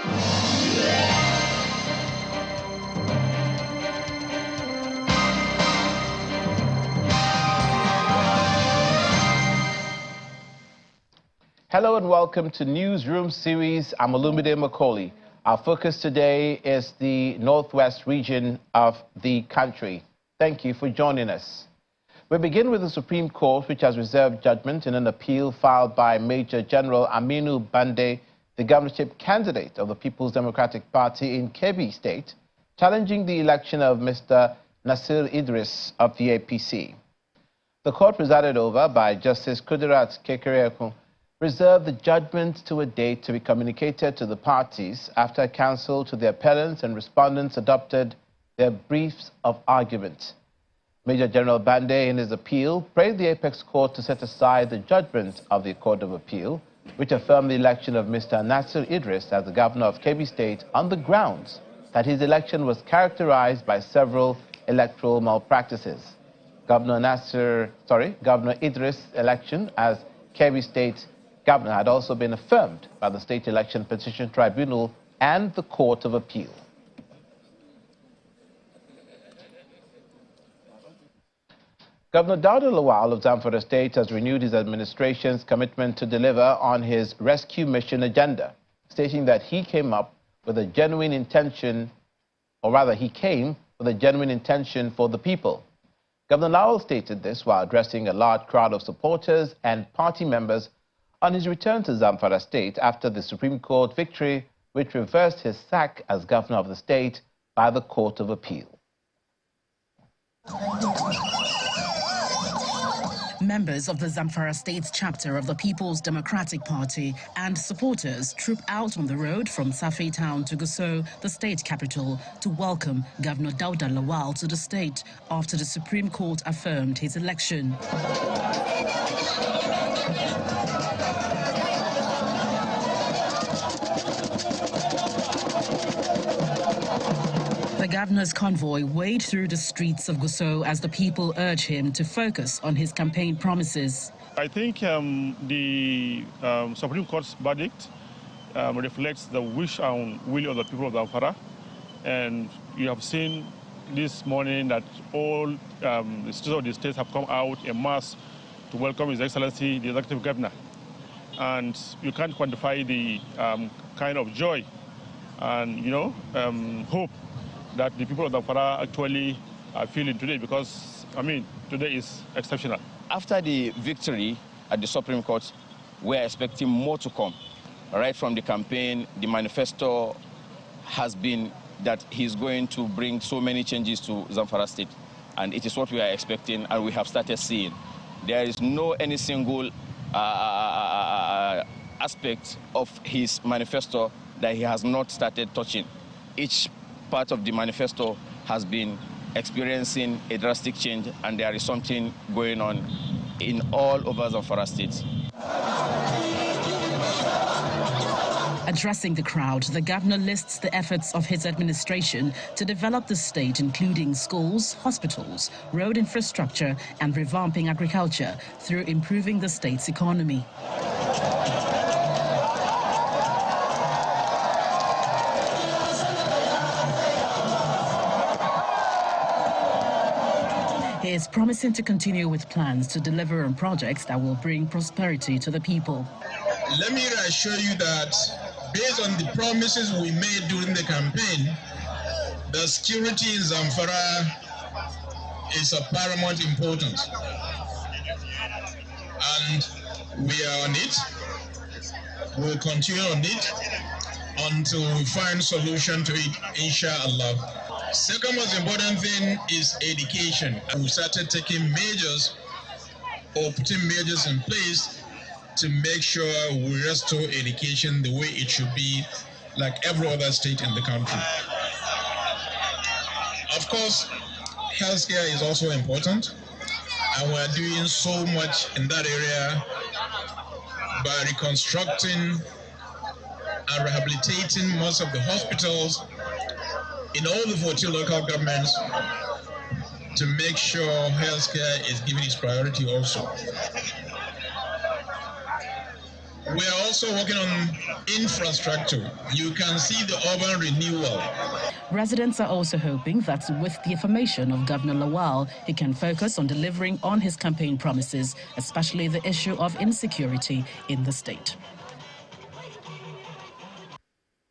Hello and welcome to Newsroom series. I'm Olumide Macaulay. Our focus today is the northwest region of the country. Thank you for joining us. We begin with the Supreme Court, which has reserved judgment in an appeal filed by Major General Aminu Bande, the governorship candidate of the People's Democratic Party in Kebbi State, challenging the election of Mr. Nasir Idris of the APC. The court, presided over by Justice Kudirat Kekereekun, reserved the judgment to a date to be communicated to the parties after counsel to the appellants and respondents adopted their briefs of argument. Major General Bande, in his appeal, prayed the Apex Court to set aside the judgment of the Court of Appeal, which affirmed the election of Mr. Nasir Idris as the governor of Kebbi State on the grounds that his election was characterized by several electoral malpractices. Governor Idris' election as Kebbi State Governor had also been affirmed by the State Election Petition Tribunal and the Court of Appeal. Governor Dauda Lawal of Zamfara State has renewed his administration's commitment to deliver on his rescue mission agenda, stating that he came with a genuine intention for the people. Governor Lawal stated this while addressing a large crowd of supporters and party members on his return to Zamfara State after the Supreme Court victory, which reversed his sack as governor of the state by the Court of Appeal. Members of the Zamfara State chapter of the People's Democratic Party and supporters troop out on the road from Safi town to Gusau, the state capital, to welcome Governor Dauda Lawal to the state after the Supreme Court affirmed his election. The governor's convoy wade through the streets of Gusau as the people urge him to focus on his campaign promises. I think the Supreme Court's verdict reflects the wish and will of the people of Zamfara. And you have seen this morning that all the citizens of the state have come out en masse to welcome His Excellency, the Executive Governor. And you can't quantify the kind of joy and, hope that the people of Zamfara actually are feeling today, because, today is exceptional. After the victory at the Supreme Court, we're expecting more to come. Right from the campaign, the manifesto has been that he's going to bring so many changes to Zamfara State, and it is what we are expecting, and we have started seeing. There is no any single aspect of his manifesto that he has not started touching. Each part of the manifesto has been experiencing a drastic change, and there is something going on in all over Zamfara State. Addressing the crowd, the governor lists the efforts of his administration to develop the state, including schools, hospitals, road infrastructure, and revamping agriculture through improving the state's economy. He is promising to continue with plans to deliver on projects that will bring prosperity to the people. Let me assure you that based on the promises we made during the campaign, the security in Zamfara is of paramount importance. And we are on it. We'll continue on it until we find solution to it, inshallah. Second most important thing is education. We started taking measures or putting measures in place to make sure we restore education the way it should be, like every other state in the country. Of course, healthcare is also important, and we're doing so much in that area by reconstructing and rehabilitating most of the hospitals in all the 14 local governments to make sure healthcare is given its priority also. We are also working on infrastructure. You can see the urban renewal. Residents are also hoping that with the affirmation of Governor Lawal, he can focus on delivering on his campaign promises, especially the issue of insecurity in the state.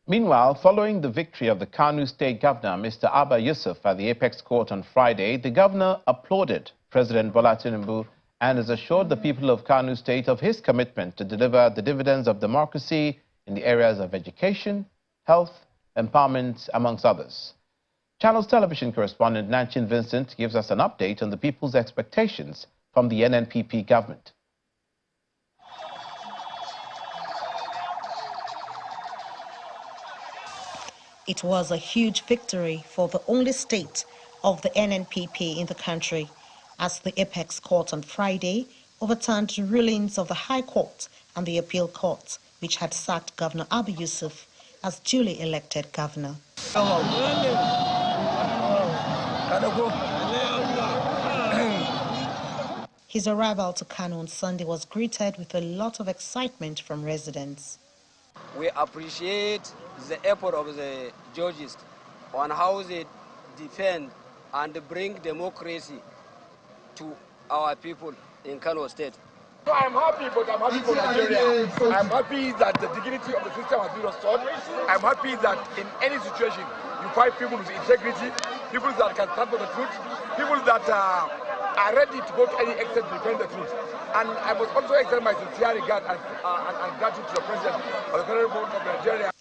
Meanwhile, following the victory of the Kano State Governor, Mr. Abba Yusuf, at the Apex Court on Friday, the governor applauded President Bola Tinubu and has assured the people of Kano State of his commitment to deliver the dividends of democracy in the areas of education, health, empowerment, amongst others. Channels television correspondent Nanchin Vincent gives us an update on the people's expectations from the NNPP government. It was a huge victory for the only state of the NNPP in the country, as the Apex Court on Friday overturned rulings of the High Court and the Appeal Court, which had sacked Governor Abba Yusuf as duly elected governor. His arrival to Kano on Sunday was greeted with a lot of excitement from residents. We appreciate the effort of the judges on how they defend and bring democracy to our people in Kano State. So I'm happy, but I'm happy for Nigeria. I'm happy that the dignity of the system has been restored. I'm happy that in any situation, you find people with integrity, people that can stand for the truth, people that are ready to go to any extent to defend the truth. And I must also extend my sincere regard and gratitude to the President of the Federal Republic of Nigeria.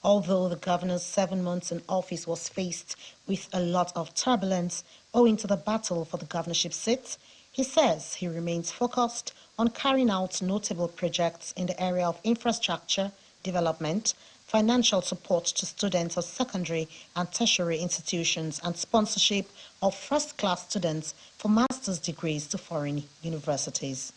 Although the governor's 7 months in office was faced with a lot of turbulence owing to the battle for the governorship seat, he says he remains focused on carrying out notable projects in the area of infrastructure, development, financial support to students of secondary and tertiary institutions, and sponsorship of first-class students for master's degrees to foreign universities.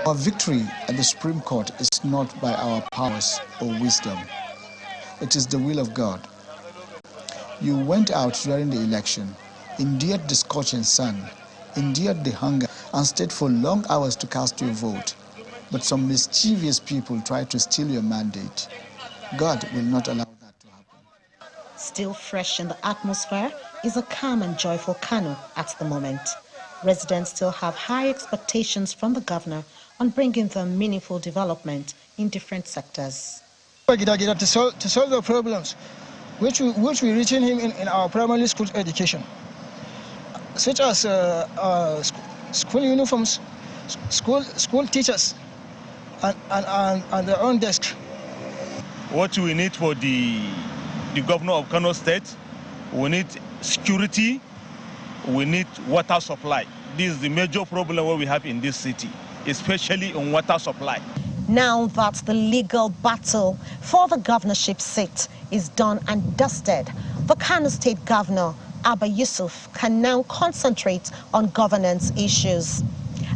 Our victory at the Supreme Court is not by our powers or wisdom. It is the will of God. You went out during the election, endured the scorching sun, endured the hunger, and stayed for long hours to cast your vote. But some mischievous people tried to steal your mandate. God will not allow that to happen. Still fresh in the atmosphere is a calm and joyful Kano at the moment. Residents still have high expectations from the governor on bringing them meaningful development in different sectors. To solve the problems which we reaching him in our primary school education, such as school uniforms, school teachers, and their own desk. What we need for the governor of Kano State, we need security, we need water supply. This is the major problem what we have in this city, especially on water supply. Now that the legal battle for the governorship seat is done and dusted, the Kano State Governor, Abba Yusuf, can now concentrate on governance issues.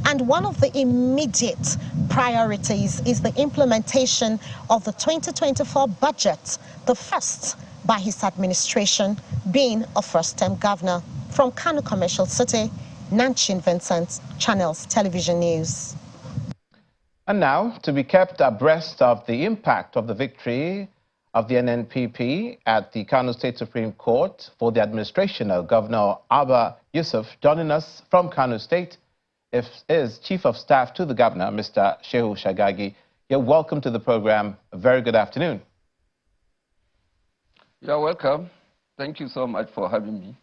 And one of the immediate priorities is the implementation of the 2024 budget, the first by his administration, being a first-term governor. From Kano Commercial City, Nanchin Vincent, Channels Television News. And now, to be kept abreast of the impact of the victory of the NNPP at the Kano State Supreme Court for the administration of Governor Abba Yusuf, joining us from Kano State is Chief of Staff to the Governor, Mr. Shehu Shagagi. You're welcome to the program. A very good afternoon. You're welcome. Thank you so much for having me.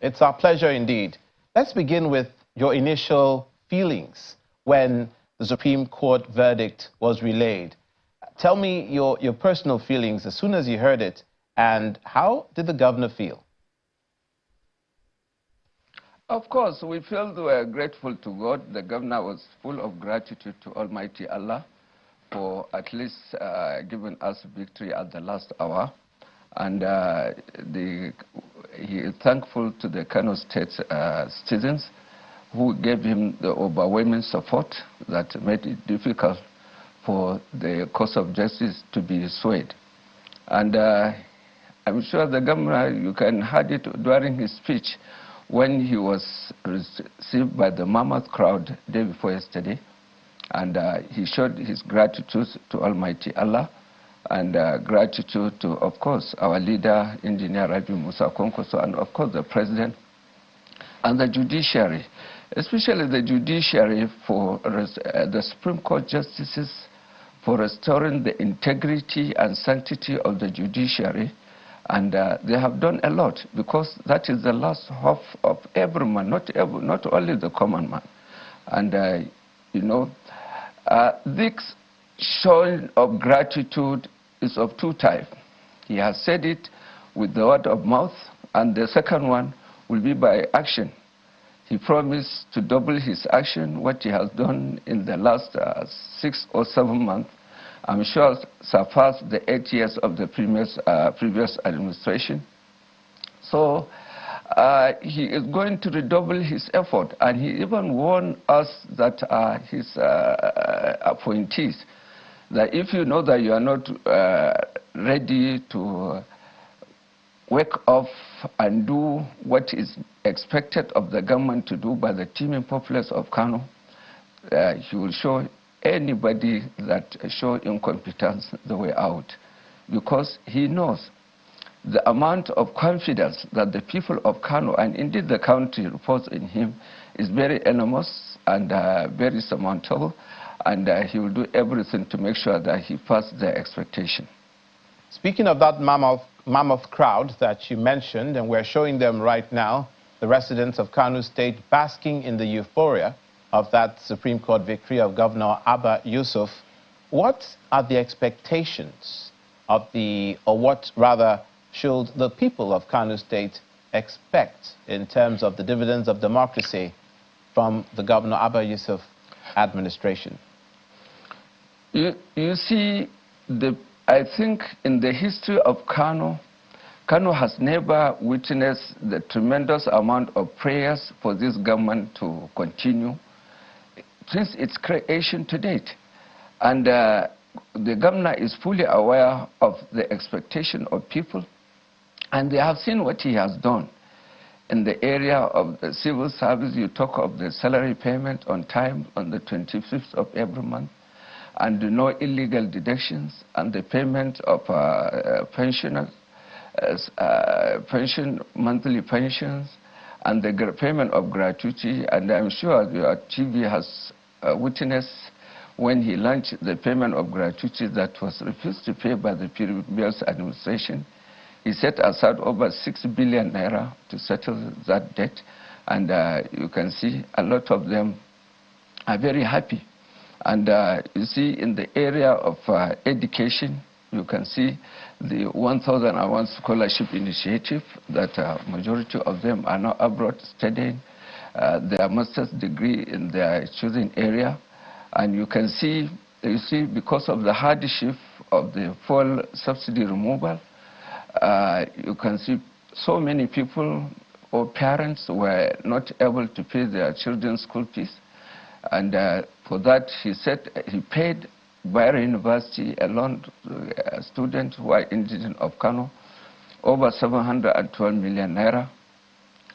It's our pleasure indeed. Let's begin with your initial feelings when the Supreme Court verdict was relayed. Tell me your personal feelings as soon as you heard it, and how did the governor feel? Of course, we felt we were grateful to God. The governor was full of gratitude to Almighty Allah for at least giving us victory at the last hour. And he is thankful to the Kano State citizens who gave him the overwhelming support that made it difficult for the cause of justice to be swayed. And I'm sure the governor, you can heard it during his speech, when he was received by the mammoth crowd day before yesterday, and he showed his gratitude to Almighty Allah, and gratitude to, of course, our leader, Engineer Rabi Musa Konkoso, and of course the President, and the judiciary, especially the judiciary for the Supreme Court justices, for restoring the integrity and sanctity of the judiciary. And they have done a lot, because that is the last hope of every man, not only the common man. And, you know, this showing of gratitude is of two types. He has said it with the word of mouth, and the second one will be by action. He promised to double his action, what he has done in the last 6 or 7 months. I'm sure surpassed the 8 years of the previous administration. So he is going to redouble his effort, and he even warned us that his appointees, that if you know that you are not ready to wake up and do what is expected of the government to do by the teeming populace of Kano, he will show anybody that show incompetence the way out, because he knows the amount of confidence that the people of Kano, and indeed the country, reports in him is very enormous and very surmountable, and he will do everything to make sure that he passes their expectation. Speaking of that mammoth crowd that you mentioned, and we're showing them right now, the residents of Kano State basking in the euphoria of that Supreme Court victory of Governor Abba Yusuf, what are the expectations of or what rather should the people of Kano State expect in terms of the dividends of democracy from the Governor Abba Yusuf administration? You see, I think in the history of Kano, Kano has never witnessed the tremendous amount of prayers for this government to continue since its creation to date. And the governor is fully aware of the expectation of people, and they have seen what he has done. In the area of the civil service, you talk of the salary payment on time on the 25th of every month, and no illegal deductions, and the payment of pensioners, monthly pensions, and the payment of gratuity. And I'm sure your TV has witnessed when he launched the payment of gratuity that was refused to pay by the previous administration. He set aside over 6 billion naira to settle that debt, and you can see a lot of them are very happy. And you see in the area of education, you can see the 1001 scholarship initiative that majority of them are now abroad studying their master's degree in their chosen area. And you can see, because of the hardship of the fuel subsidy removal, you can see so many people or parents were not able to pay their children's school fees. And for that, he said he paid Bayero University, a lone student who are indigenous of Kano, over 712 million naira.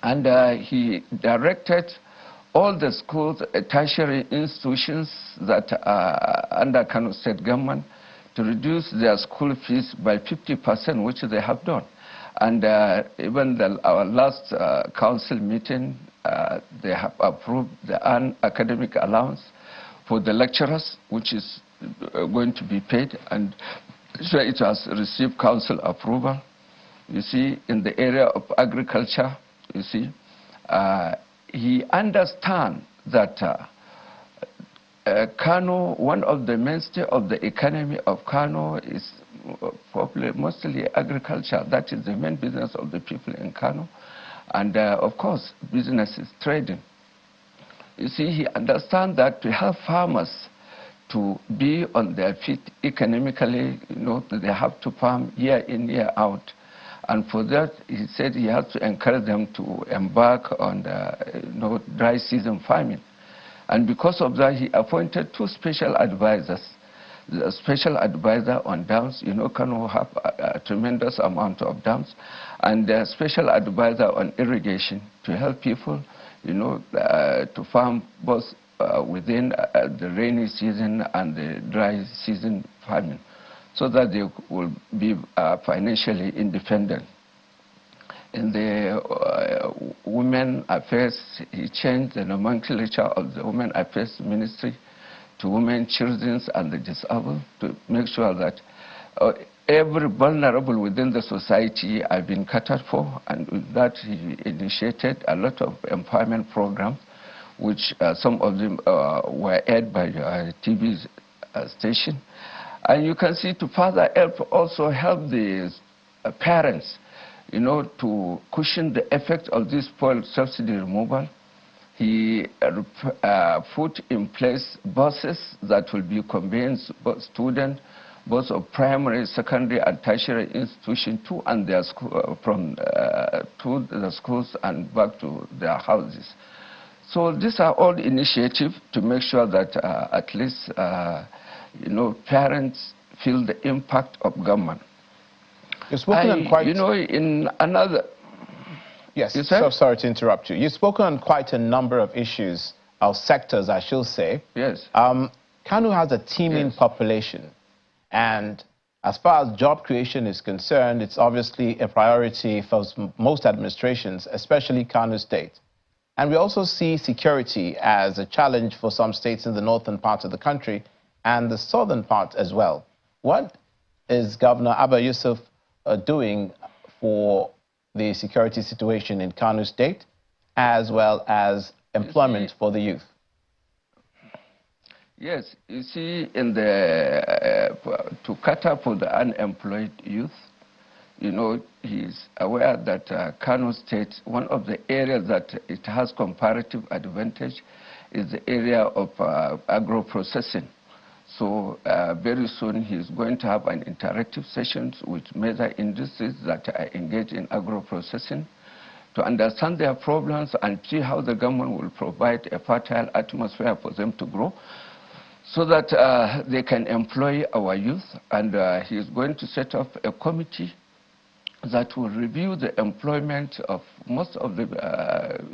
And he directed all the schools, tertiary institutions that are under Kano State government to reduce their school fees by 50%, which they have done. And even our last council meeting, they have approved the academic allowance for the lecturers, which is going to be paid, and so it has received council approval. You see, in the area of agriculture, you see, he understands that Kano, one of the mainstay of the economy of Kano is probably mostly agriculture. That is the main business of the people in Kano. And of course, business is trading. You see, he understands that to help farmers to be on their feet economically, you know, they have to farm year in, year out. And for that, he said he has to encourage them to embark on the dry season farming. And because of that, he appointed 2 special advisors the special advisor on dams. You know, Kano have a tremendous amount of dams, and the special advisor on irrigation to help people, you know, to farm both within the rainy season and the dry season farming, so that they will be financially independent. In the Women Affairs, he changed the nomenclature of the Women Affairs Ministry to Women, Children and the Disabled, to make sure that every vulnerable within the society have been catered for, and with that he initiated a lot of empowerment programs, which some of them were aired by TV station. And you can see, to further help the parents, you know, to cushion the effect of this fuel subsidy removal. He put in place buses that will be conveying students, both of primary, secondary, and tertiary institutions to and their from to the schools and back to their houses. So these are all initiatives to make sure that at least you know, parents feel the impact of government. You've spoken on quite... You know, in another... Yes, so sorry to interrupt you. You've spoken on quite a number of issues, or sectors, I should say. Yes. Kano has a teeming population, and as far as job creation is concerned, it's obviously a priority for most administrations, especially Kano State. And we also see security as a challenge for some states in the northern part of the country and the southern part as well. What is Governor Abba Yusuf doing for the security situation in Kano State, as well as employment for the youth? Yes, you see, in the to cater for the unemployed youth, you know, he's aware that Kano State, one of the areas that it has comparative advantage is the area of agro-processing. So very soon he's going to have an interactive sessions with major industries that are engaged in agro-processing to understand their problems and see how the government will provide a fertile atmosphere for them to grow, so that they can employ our youth. And he is going to set up a committee that will review the employment of most of the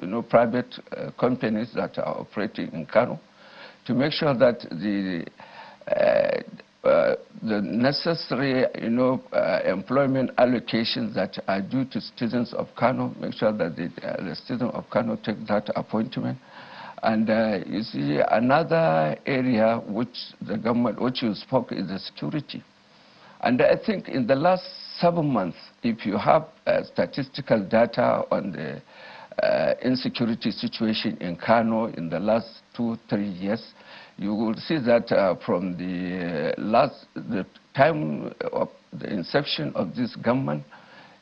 you know, private companies that are operating in Kano, to make sure that the necessary, you know, employment allocations that are due to citizens of Kano, make sure that the citizens of Kano take that appointment. And you see, another area which the government, which you spoke, is the security. And I think in the last 7 months, if you have statistical data on the insecurity situation in Kano in the last 2-3 years, you will see that from the time of the inception of this government,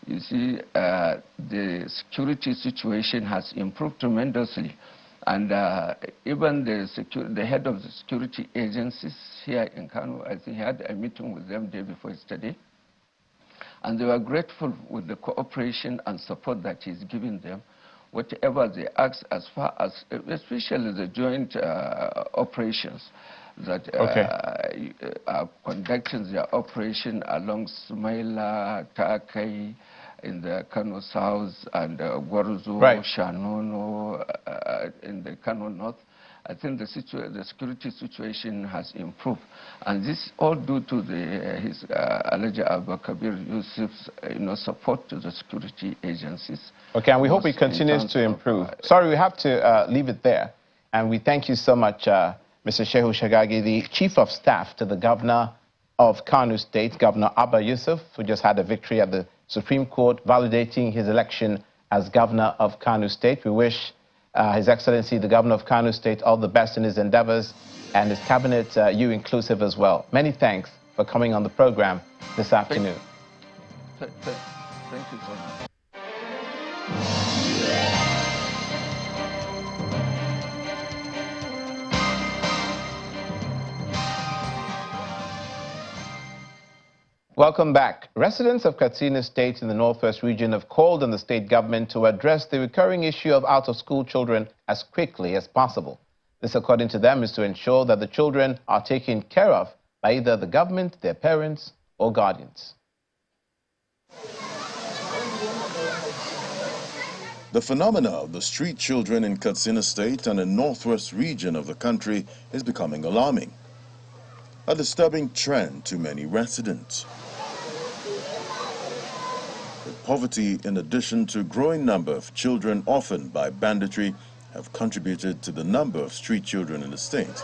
you see the security situation has improved tremendously. And even the head of the security agencies here in Kano, I think he had a meeting with them day before yesterday. And they were grateful with the cooperation and support that he's giving them, whatever they ask, as far as, especially the joint operations that are conducting their operation along Sumaila, Takai, in the Kano South, and Gwarzo, Shanono, in the Kano North. I think the security situation has improved, and this all due to his Alhaji Abba Kabir Yusuf's support to the security agencies. Okay, and we hope it continues to improve. Sorry, we have to leave it there, and we thank you so much, Mr. Shehu Shagagi, the Chief of Staff to the Governor of Kano State, Governor Abba Yusuf, who just had a victory at the Supreme Court, validating his election as Governor of Kano State. We wish His Excellency, the Governor of Kano State, all the best in his endeavors, and his cabinet, you inclusive as well. Many thanks for coming on the program this afternoon. Thank you so much. Welcome back. Residents of Katsina State in the Northwest region have called on the state government to address the recurring issue of out-of-school children as quickly as possible. This, according to them, is to ensure that the children are taken care of by either the government, their parents, or guardians. The phenomena of the street children in Katsina State and the northwest region of the country is becoming alarming. A disturbing trend to many residents. With poverty, in addition to a growing number of children orphaned by banditry, have contributed to the number of street children in the state.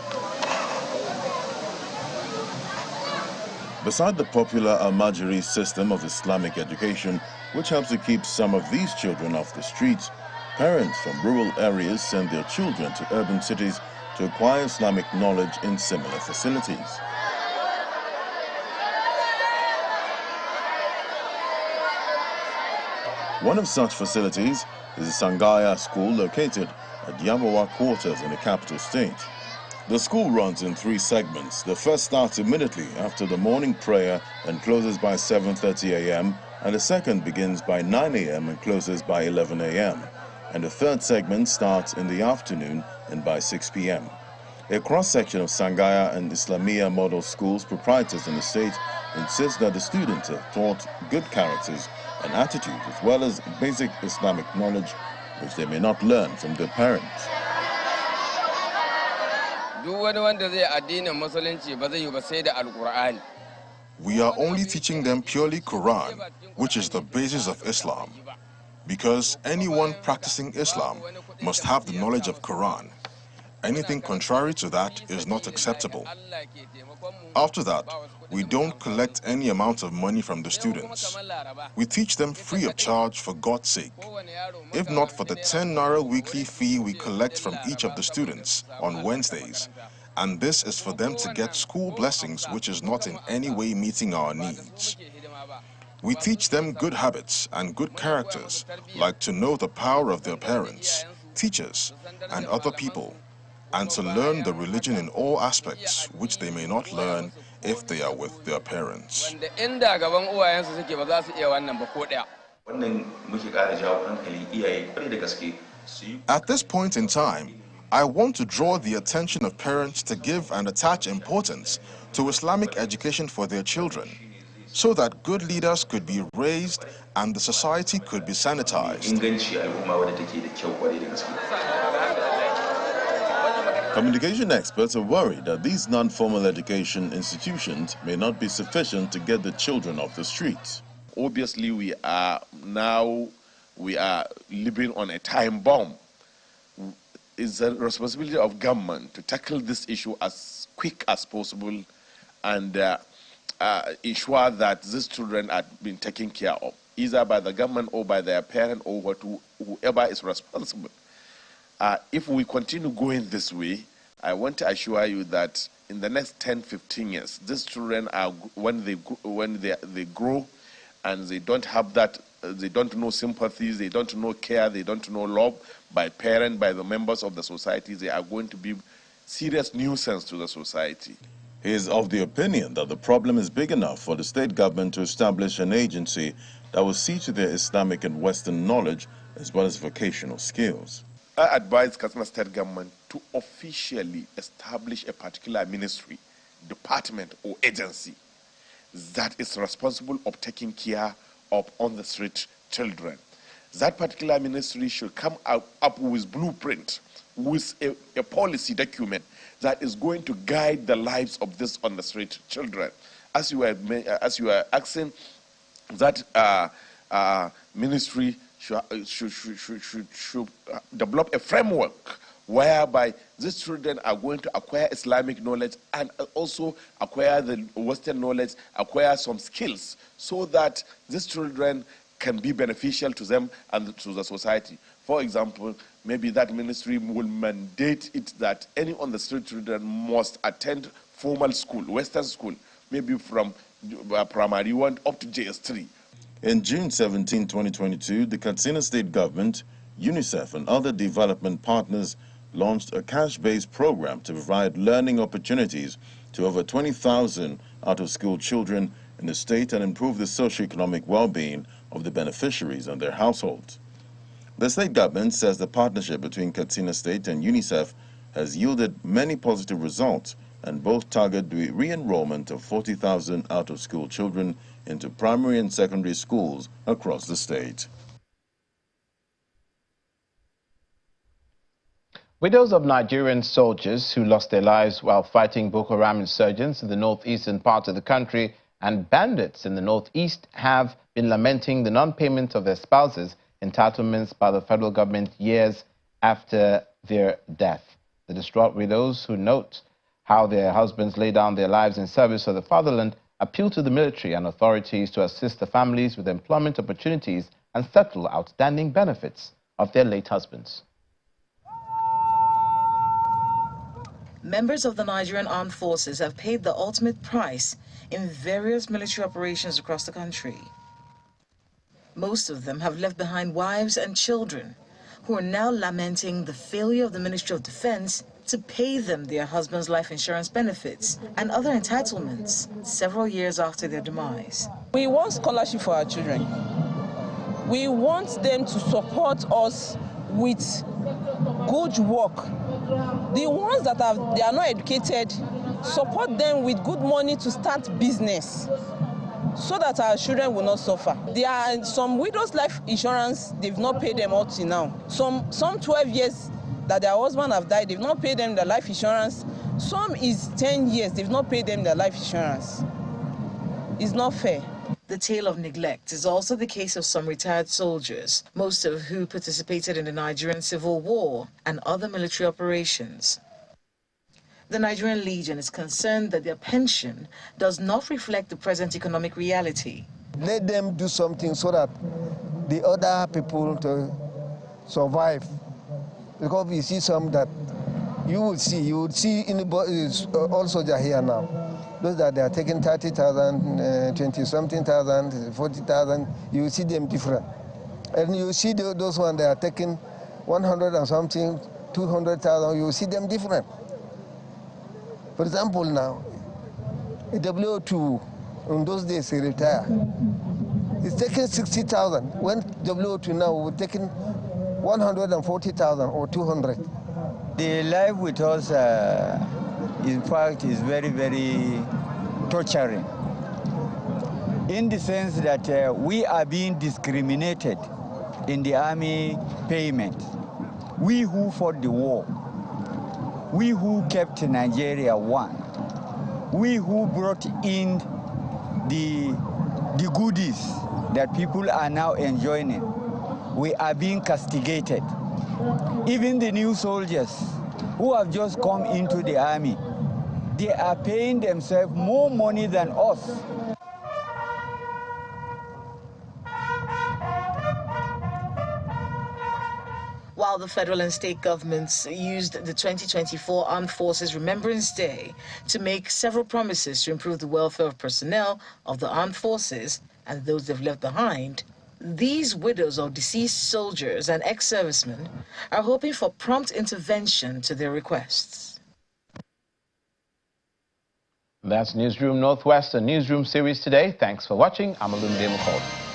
Beside the popular Almajiri system of Islamic education, which helps to keep some of these children off the streets, parents from rural areas send their children to urban cities to acquire Islamic knowledge in similar facilities. One of such facilities is the Sangaya School located at Yamawa quarters in the capital state. The school runs in 3 segments. The first starts immediately after the morning prayer and closes by 7:30 a.m., and the second begins by 9 a.m. and closes by 11 a.m. And the third segment starts in the afternoon and by 6 p.m. A cross-section of Sangaya and Islamia model schools proprietors in the state insist that the students are taught good characters and attitudes as well as basic Islamic knowledge which they may not learn from their parents. We are only teaching them purely Quran, which is the basis of Islam, because anyone practicing Islam must have the knowledge of Quran. Anything contrary to that is not acceptable. After that, we don't collect any amount of money from the students. We teach them free of charge for God's sake. If not for the 10 Naira weekly fee we collect from each of the students on Wednesdays, and this is for them to get school blessings, which is not in any way meeting our needs. We teach them good habits and good characters, like to know the power of their parents, teachers, and other people, and to learn the religion in all aspects, which they may not learn if they are with their parents. At this point in time, I want to draw the attention of parents to give and attach importance to Islamic education for their children, so that good leaders could be raised and the society could be sanitized. Communication experts are worried that these non-formal education institutions may not be sufficient to get the children off the streets. Obviously, we are living on a time bomb. It's a responsibility of government to tackle this issue as quick as possible and ensure that these children are being taken care of, either by the government or by their parent or whoever is responsible. If we continue going this way, I want to assure you that in the next 10-15 years, these children are, when they grow and they don't have that, they don't know sympathies, they don't know care, they don't know love by parents, by the members of the society, they are going to be serious nuisance to the society. He is of the opinion that the problem is big enough for the state government to establish an agency that will see to their Islamic and Western knowledge as well as vocational skills. I advise Katsina State government to officially establish a particular ministry, department or agency that is responsible of taking care of on-the-street children. That particular ministry should come up with blueprint, with a policy document that is going to guide the lives of these on-the-street children. As you are asking, that ministry should develop a framework whereby these children are going to acquire Islamic knowledge and also acquire the Western knowledge, acquire some skills, so that these children can be beneficial to them and to the society. For example, maybe that ministry will mandate it that any on-the-street children must attend formal school, Western school, maybe from primary 1 up to JS3. In June 17, 2022, the Katsina State Government, UNICEF, and other development partners launched a cash-based program to provide learning opportunities to over 20,000 out-of-school children in the state and improve the socio-economic well-being of the beneficiaries and their households. The state government says the partnership between Katsina State and UNICEF has yielded many positive results, and both target the re-enrollment of 40,000 out-of-school children into primary and secondary schools across the state. Widows of Nigerian soldiers who lost their lives while fighting Boko Haram insurgents in the northeastern part of the country and bandits in the northeast have been lamenting the non-payment of their spouses' entitlements by the federal government years after their death. The distraught widows, who note how their husbands lay down their lives in service of the fatherland, appeal to the military and authorities to assist the families with employment opportunities and settle outstanding benefits of their late husbands. Members of the Nigerian Armed Forces have paid the ultimate price in various military operations across the country. Most of them have left behind wives and children who are now lamenting the failure of the Ministry of Defense to pay them their husbands' life insurance benefits and other entitlements several years after their demise. We want scholarship for our children. We want them to support us with good work. The ones that they are not educated, support them with good money to start business so that our children will not suffer. There are some widows' life insurance, they've not paid them up to now. Some 12 years that their husband have died, they've not paid them their life insurance. Some is 10 years, they've not paid them their life insurance. It's not fair. The tale of neglect is also the case of some retired soldiers, most of who participated in the Nigerian Civil War and other military operations. The Nigerian Legion is concerned that their pension does not reflect the present economic reality. Let them do something so that the other people to survive. Because we see some that you would see anybody, all soldiers here now. Those that they are taking 30,000, 20-something thousand, 40,000, you will see them different. And you see those ones that are taking 100 and something, 200,000, you will see them different. For example, now, a WO2, in those days, he retired. He's taking 60,000. When WO2 now, we're taking 140,000 or 200. The life with us, in fact, is very, very torturing, in the sense that we are being discriminated in the army payment. We who fought the war, we who kept Nigeria one, we who brought in the goodies that people are now enjoying, we are being castigated. Even the new soldiers who have just come into the army, they are paying themselves more money than us. While the federal and state governments used the 2024 Armed Forces Remembrance Day to make several promises to improve the welfare of personnel of the armed forces and those they've left behind, these widows of deceased soldiers and ex-servicemen are hoping for prompt intervention to their requests. That's Newsroom Northwest, a newsroom series today. Thanks for watching. I'm Olumide Mokol.